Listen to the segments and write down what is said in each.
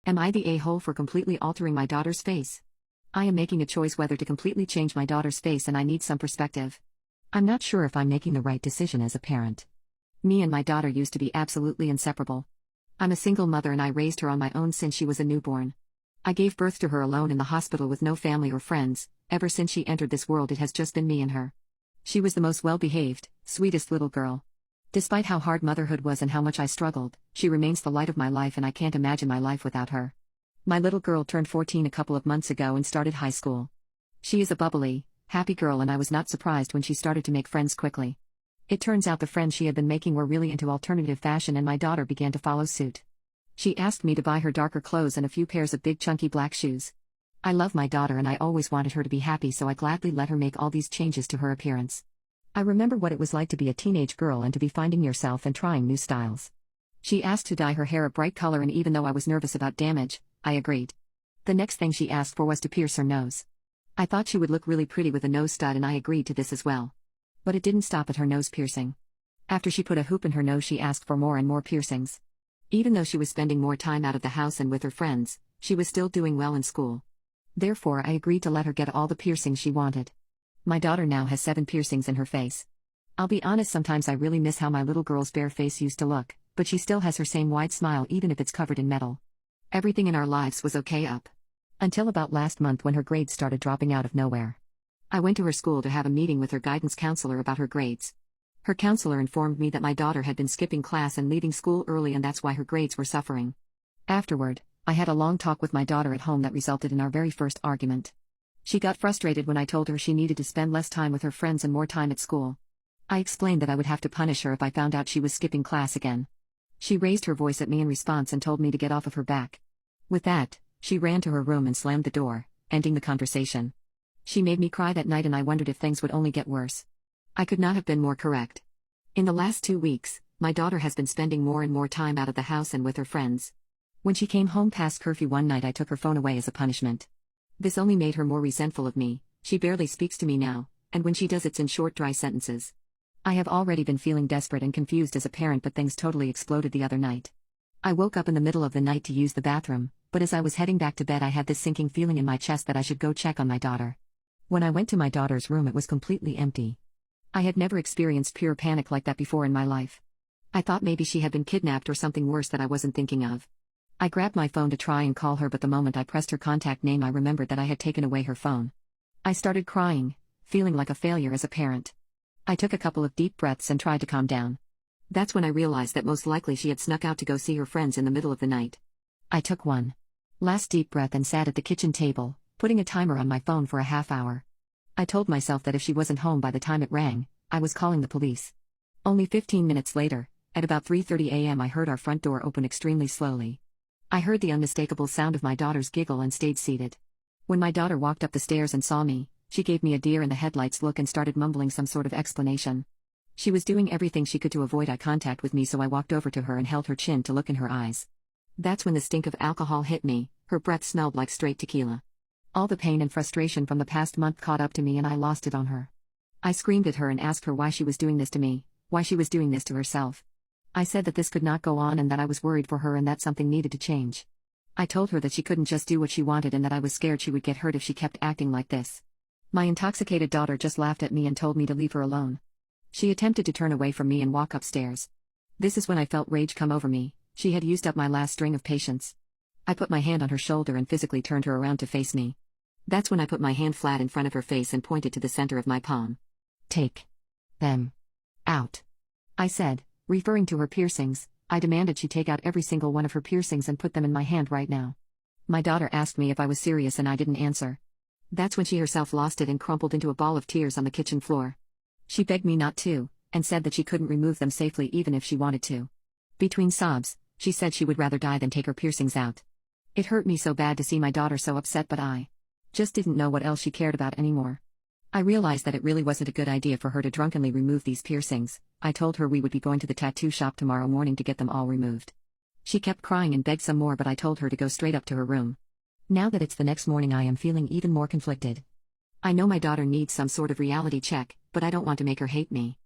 Am I the a-hole for completely altering my daughter's face? I am making a choice whether to completely change my daughter's face, and I need some perspective. I'm not sure if I'm making the right decision as a parent. Me and my daughter used to be absolutely inseparable. I'm a single mother and I raised her on my own since she was a newborn. I gave birth to her alone in the hospital with no family or friends. Ever since she entered this world, it has just been me and her. She was the most well-behaved, sweetest little girl. Despite how hard motherhood was and how much I struggled, she remains the light of my life, and I can't imagine my life without her. My little girl turned 14 a couple of months ago and started high school. She is a bubbly, happy girl, and I was not surprised when she started to make friends quickly. It turns out the friends she had been making were really into alternative fashion, and my daughter began to follow suit. She asked me to buy her darker clothes and a few pairs of big chunky black shoes. I love my daughter and I always wanted her to be happy, so I gladly let her make all these changes to her appearance. I remember what it was like to be a teenage girl and to be finding yourself and trying new styles. She asked to dye her hair a bright color, and even though I was nervous about damage, I agreed. The next thing she asked for was to pierce her nose. I thought she would look really pretty with a nose stud, and I agreed to this as well. But it didn't stop at her nose piercing. After she put a hoop in her nose, she asked for more and more piercings. Even though she was spending more time out of the house and with her friends, she was still doing well in school. Therefore, I agreed to let her get all the piercings she wanted. My daughter now has 7 piercings in her face. I'll be honest, sometimes I really miss how my little girl's bare face used to look, but she still has her same wide smile even if it's covered in metal. Everything in our lives was okay up until about last month, when her grades started dropping out of nowhere. I went to her school to have a meeting with her guidance counselor about her grades. Her counselor informed me that my daughter had been skipping class and leaving school early, and that's why her grades were suffering. Afterward, I had a long talk with my daughter at home that resulted in our very first argument. She got frustrated when I told her she needed to spend less time with her friends and more time at school. I explained that I would have to punish her if I found out she was skipping class again. She raised her voice at me in response and told me to get off of her back. With that, she ran to her room and slammed the door, ending the conversation. She made me cry that night, and I wondered if things would only get worse. I could not have been more correct. In the last 2 weeks, my daughter has been spending more and more time out of the house and with her friends. When she came home past curfew one night, I took her phone away as a punishment. This only made her more resentful of me. She barely speaks to me now, and when she does, it's in short, dry sentences. I have already been feeling desperate and confused as a parent, but things totally exploded the other night. I woke up in the middle of the night to use the bathroom, but as I was heading back to bed, I had this sinking feeling in my chest that I should go check on my daughter. When I went to my daughter's room, it was completely empty. I had never experienced pure panic like that before in my life. I thought maybe she had been kidnapped or something worse that I wasn't thinking of. I grabbed my phone to try and call her, but the moment I pressed her contact name, I remembered that I had taken away her phone. I started crying, feeling like a failure as a parent. I took a couple of deep breaths and tried to calm down. That's when I realized that most likely she had snuck out to go see her friends in the middle of the night. I took one last deep breath and sat at the kitchen table, putting a timer on my phone for a half hour. I told myself that if she wasn't home by the time it rang, I was calling the police. Only 15 minutes later, at about 3:30 a.m., I heard our front door open extremely slowly. I heard the unmistakable sound of my daughter's giggle and stayed seated. When my daughter walked up the stairs and saw me, she gave me a deer in the headlights look and started mumbling some sort of explanation. She was doing everything she could to avoid eye contact with me, so I walked over to her and held her chin to look in her eyes. That's when the stink of alcohol hit me. Her breath smelled like straight tequila. All the pain and frustration from the past month caught up to me, and I lost it on her. I screamed at her and asked her why she was doing this to me, why she was doing this to herself. I said that this could not go on and that I was worried for her and that something needed to change. I told her that she couldn't just do what she wanted and that I was scared she would get hurt if she kept acting like this. My intoxicated daughter just laughed at me and told me to leave her alone. She attempted to turn away from me and walk upstairs. This is when I felt rage come over me. She had used up my last string of patience. I put my hand on her shoulder and physically turned her around to face me. That's when I put my hand flat in front of her face and pointed to the center of my palm. "Take them out," I said, referring to her piercings. I demanded she take out every single one of her piercings and put them in my hand right now. My daughter asked me if I was serious and I didn't answer. That's when she herself lost it and crumpled into a ball of tears on the kitchen floor. She begged me not to, and said that she couldn't remove them safely even if she wanted to. Between sobs, she said she would rather die than take her piercings out. It hurt me so bad to see my daughter so upset, but I just didn't know what else she cared about anymore. I realized that it really wasn't a good idea for her to drunkenly remove these piercings. I told her we would be going to the tattoo shop tomorrow morning to get them all removed. She kept crying and begged some more, but I told her to go straight up to her room. Now that it's the next morning, I am feeling even more conflicted. I know my daughter needs some sort of reality check, but I don't want to make her hate me.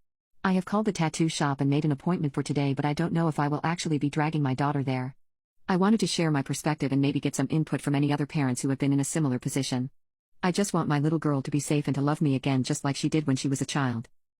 I have called the tattoo shop and made an appointment for today, but I don't know if I will actually be dragging my daughter there. I wanted to share my perspective and maybe get some input from any other parents who have been in a similar position. I just want my little girl to be safe and to love me again just like she did when she was a child.